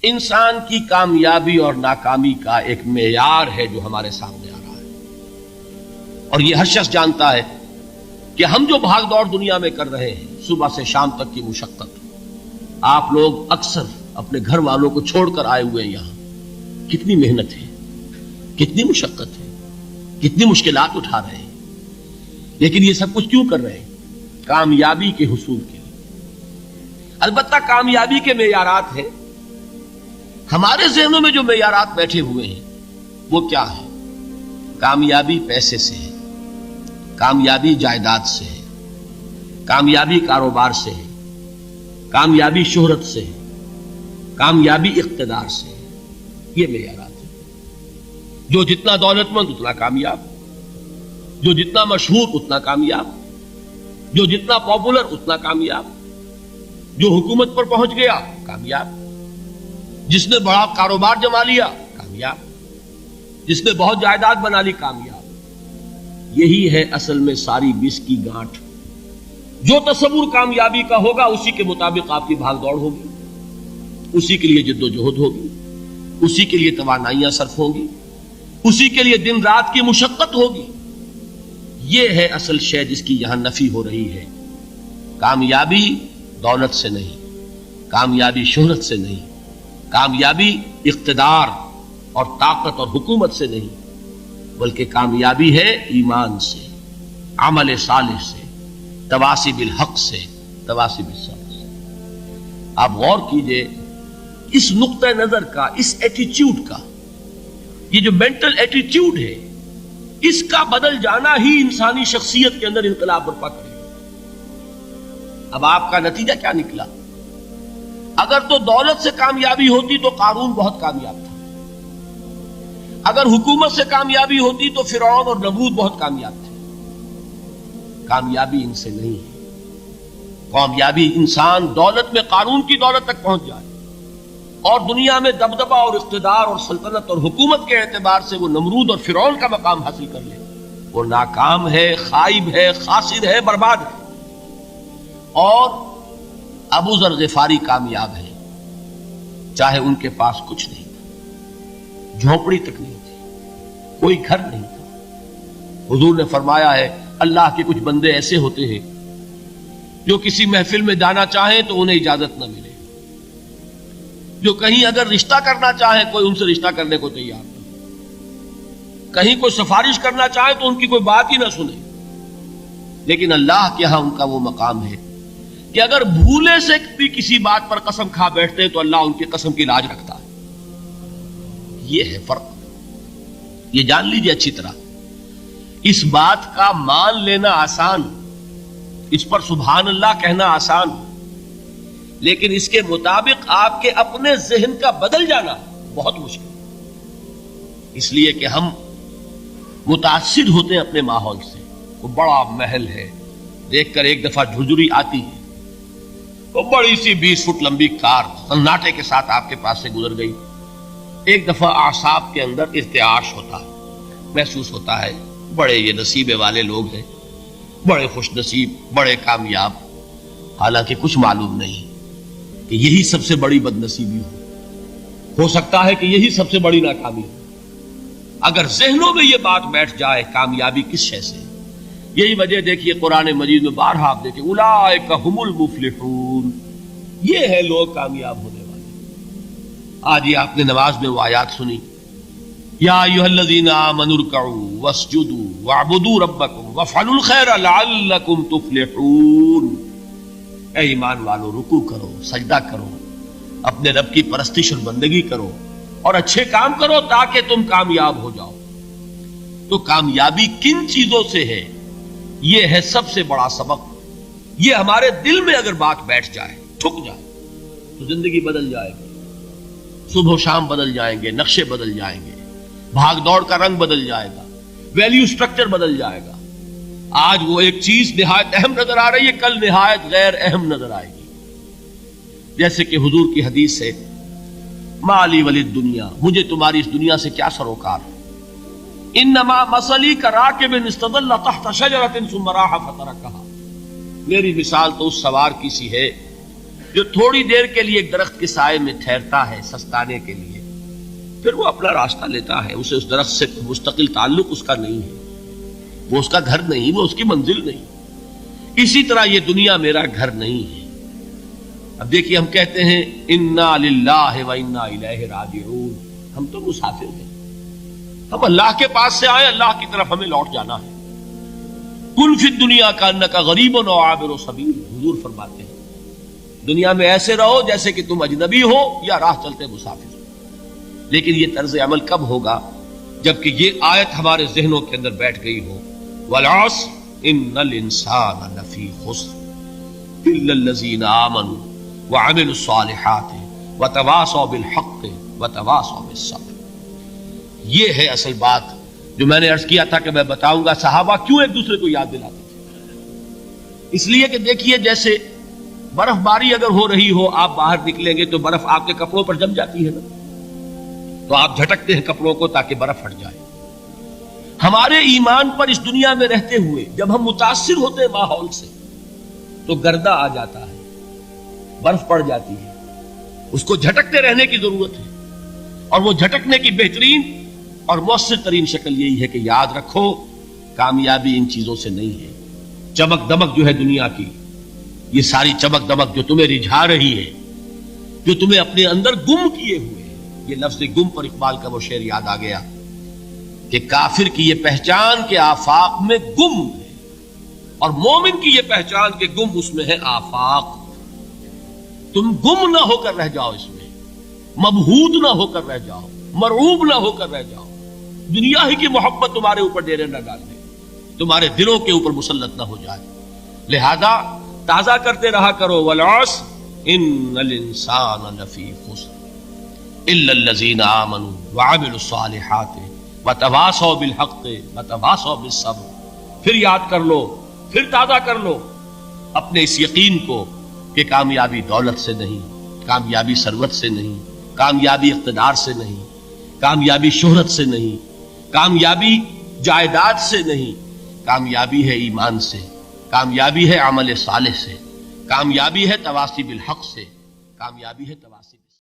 انسان کی کامیابی اور ناکامی کا ایک معیار ہے جو ہمارے سامنے آ رہا ہے، اور یہ ہر شخص جانتا ہے کہ ہم جو بھاگ دوڑ دنیا میں کر رہے ہیں، صبح سے شام تک کی مشقت، آپ لوگ اکثر اپنے گھر والوں کو چھوڑ کر آئے ہوئے ہیں یہاں، کتنی محنت ہے، کتنی مشقت ہے، کتنی مشکلات اٹھا رہے ہیں، لیکن یہ سب کچھ کیوں کر رہے ہیں؟ کامیابی کے حصول کے لیے۔ البتہ کامیابی کے معیارات ہیں، ہمارے ذہنوں میں جو معیارات بیٹھے ہوئے ہیں وہ کیا ہے؟ کامیابی پیسے سے ہے، کامیابی جائیداد سے ہے، کامیابی کاروبار سے ہے، کامیابی شہرت سے ہے، کامیابی اقتدار سے ہے۔ یہ معیارات ہیں۔ جو جتنا دولت مند اتنا کامیاب، جو جتنا مشہور اتنا کامیاب، جو جتنا پاپولر اتنا کامیاب، جو حکومت پر پہنچ گیا کامیاب، جس نے بڑا کاروبار جما لیا کامیاب، جس نے بہت جائیداد بنا لی کامیاب۔ یہی ہے اصل میں ساری بس کی گانٹھ۔ جو تصور کامیابی کا ہوگا اسی کے مطابق آپ کی بھاگ دوڑ ہوگی، اسی کے لیے جد و جہد ہوگی، اسی کے لیے توانائیاں صرف ہوں گی، اسی کے لیے دن رات کی مشقت ہوگی۔ یہ ہے اصل شے جس کی یہاں نفی ہو رہی ہے۔ کامیابی دولت سے نہیں، کامیابی شہرت سے نہیں، کامیابی اقتدار اور طاقت اور حکومت سے نہیں، بلکہ کامیابی ہے ایمان سے، عمل صالح سے، تواصی بالحق سے، تواصی بالصبر سے۔ آپ غور کیجئے اس نقطہ نظر کا، اس ایٹیچیوڈ کا، یہ جو مینٹل ایٹیچیوڈ ہے، اس کا بدل جانا ہی انسانی شخصیت کے اندر انقلاب برپا کرے۔ اب آپ کا نتیجہ کیا نکلا؟ اگر تو دولت سے کامیابی ہوتی تو قارون بہت کامیاب تھا، اگر حکومت سے کامیابی ہوتی تو فرعون اور نمرود بہت کامیاب تھے۔ کامیابی ان سے نہیں ہے۔ کامیابی انسان دولت میں قارون کی دولت تک پہنچ جائے اور دنیا میں دبدبہ اور اقتدار اور سلطنت اور حکومت کے اعتبار سے وہ نمرود اور فرعون کا مقام حاصل کر لے، وہ ناکام ہے، خائب ہے، خاسر ہے، برباد ہے۔ اور ابو ذر غفاری کامیاب ہے، چاہے ان کے پاس کچھ نہیں تھا، جھونپڑی تک نہیں تھی، کوئی گھر نہیں تھا۔ حضور نے فرمایا ہے اللہ کے کچھ بندے ایسے ہوتے ہیں جو کسی محفل میں جانا چاہیں تو انہیں اجازت نہ ملے، جو کہیں اگر رشتہ کرنا چاہیں کوئی ان سے رشتہ کرنے کو تیار نہ، کہیں کوئی سفارش کرنا چاہے تو ان کی کوئی بات ہی نہ سنے۔ لیکن اللہ کے ہاں ان کا وہ مقام ہے کہ اگر بھولے سے بھی کسی بات پر قسم کھا بیٹھتے ہیں تو اللہ ان کی قسم کی لاج رکھتا ہے۔ یہ ہے فرق، یہ جان لیجیے اچھی طرح۔ اس بات کا مان لینا آسان، اس پر سبحان اللہ کہنا آسان، لیکن اس کے مطابق آپ کے اپنے ذہن کا بدل جانا بہت مشکل، اس لیے کہ ہم متاثر ہوتے ہیں اپنے ماحول سے۔ وہ بڑا محل ہے، دیکھ کر ایک دفعہ جھرجھری آتی ہے، وہ بڑی سی 20 فٹ لمبی کار سناٹے کے ساتھ آپ کے پاس سے گزر گئی، ایک دفعہ اعصاب کے اندر ارتعاش ہوتا ہے، محسوس ہوتا ہے بڑے یہ نصیبے والے لوگ ہیں، بڑے خوش نصیب، بڑے کامیاب، حالانکہ کچھ معلوم نہیں کہ یہی سب سے بڑی بد نصیبی ہو سکتا ہے کہ یہی سب سے بڑی ناکامی ہو۔ اگر ذہنوں میں یہ بات بیٹھ جائے کامیابی کس شے سے، یہی وجہ دیکھیے قرآن مجید میں بارہا آپ دیکھیں اولئک هم المفلحون، یہ ہے لوگ کامیاب ہونے والے۔ آج یہ آپ نے نماز میں وہ آیات سنی، یا ایھا الذین آمنوا ارکعوا واسجدوا واعبدوا ربکم وافعلوا الخیر لعلکم تفلحون۔ اے ایمان والو، رکوع کرو، سجدہ کرو، اپنے رب کی پرستش اور بندگی کرو اور اچھے کام کرو تاکہ تم کامیاب ہو جاؤ۔ تو کامیابی کن چیزوں سے ہے؟ یہ ہے سب سے بڑا سبق۔ یہ ہمارے دل میں اگر بات بیٹھ جائے، ٹھک جائے، تو زندگی بدل جائے گی، صبح و شام بدل جائیں گے، نقشے بدل جائیں گے، بھاگ دوڑ کا رنگ بدل جائے گا، ویلیو سٹرکچر بدل جائے گا۔ آج وہ ایک چیز نہایت اہم نظر آ رہی ہے، کل نہایت غیر اہم نظر آئے گی۔ جیسے کہ حضور کی حدیث ہے مالی ولی دنیا، مجھے تمہاری اس دنیا سے کیا سروکار، انما مثلی کراکب استظل تحت شجرۃ ثم راح فترکھا، میری مثال تو اس سوار کی سی ہے جو تھوڑی دیر کے لیے ایک درخت کے سائے میں ٹھہرتا ہے سستانے کے لیے، پھر وہ اپنا راستہ لیتا ہے، اسے اس درخت سے مستقل تعلق اس کا نہیں ہے، وہ اس کا گھر نہیں، وہ اس کی منزل نہیں۔ اسی طرح یہ دنیا میرا گھر نہیں ہے۔ اب دیکھیے ہم کہتے ہیں انا للہ و انا الیہ راجعون، ہم تو مسافر ہیں، ہم اللہ کے پاس سے آئے، اللہ کی طرف ہمیں لوٹ جانا ہے۔ کن فی الدنیا کانک غریب و عابر سبیل، حضور فرماتے ہیں دنیا میں ایسے رہو جیسے کہ تم اجنبی ہو یا راہ چلتے مسافر ہو۔ لیکن یہ طرز عمل کب ہوگا؟ جبکہ یہ آیت ہمارے ذہنوں کے اندر بیٹھ گئی ہو، والعصر ان الانسان لفی خسر الا الذین آمنوا وعملوا الصالحات وتواصوا بالحق وتواصوا بالصبر۔ یہ ہے اصل بات جو میں نے عرض کیا تھا کہ میں بتاؤں گا صحابہ کیوں ایک دوسرے کو یاد دلاتے تھے۔ اس لیے کہ دیکھیے جیسے برف باری اگر ہو رہی ہو، آپ باہر نکلیں گے تو برف آپ کے کپڑوں پر جم جاتی ہے نا، تو آپ جھٹکتے ہیں کپڑوں کو تاکہ برف ہٹ جائے۔ ہمارے ایمان پر اس دنیا میں رہتے ہوئے جب ہم متاثر ہوتے ہیں ماحول سے تو گردہ آ جاتا ہے، برف پڑ جاتی ہے، اس کو جھٹکتے رہنے کی ضرورت ہے۔ اور وہ جھٹکنے کی بہترین اور مؤثر ترین شکل یہی ہے کہ یاد رکھو کامیابی ان چیزوں سے نہیں ہے۔ چمک دمک جو ہے دنیا کی، یہ ساری چمک دمک جو تمہیں رجھا رہی ہے، جو تمہیں اپنے اندر گم کیے ہوئے ہے، یہ لفظ گم پر اقبال کا وہ شعر یاد آ گیا کہ کافر کی یہ پہچان کے آفاق میں گم ہے، اور مومن کی یہ پہچان کے گم اس میں ہے آفاق۔ تم گم نہ ہو کر رہ جاؤ، اس میں مبہوت نہ ہو کر رہ جاؤ، مرعوب نہ ہو کر رہ جاؤ، دنیا ہی کی محبت تمہارے اوپر ڈیرے نہ ڈال دے، تمہارے دلوں کے اوپر مسلط نہ ہو جائے۔ لہذا تازہ کرتے رہا کرو، والعصر ان الانسان لفی خسر الا الذین آمنوا وعملوا الصالحات وتواصوا بالحق وتواصوا بالصبر۔ پھر یاد کر لو، پھر تازہ کر لو اپنے اس یقین کو کہ کامیابی دولت سے نہیں، کامیابی ثروت سے نہیں، کامیابی اقتدار سے نہیں، کامیابی شہرت سے نہیں، کامیابی جائیداد سے نہیں، کامیابی ہے ایمان سے، کامیابی ہے عمل صالح سے، کامیابی ہے تواصی بالحق سے، کامیابی ہے تواصی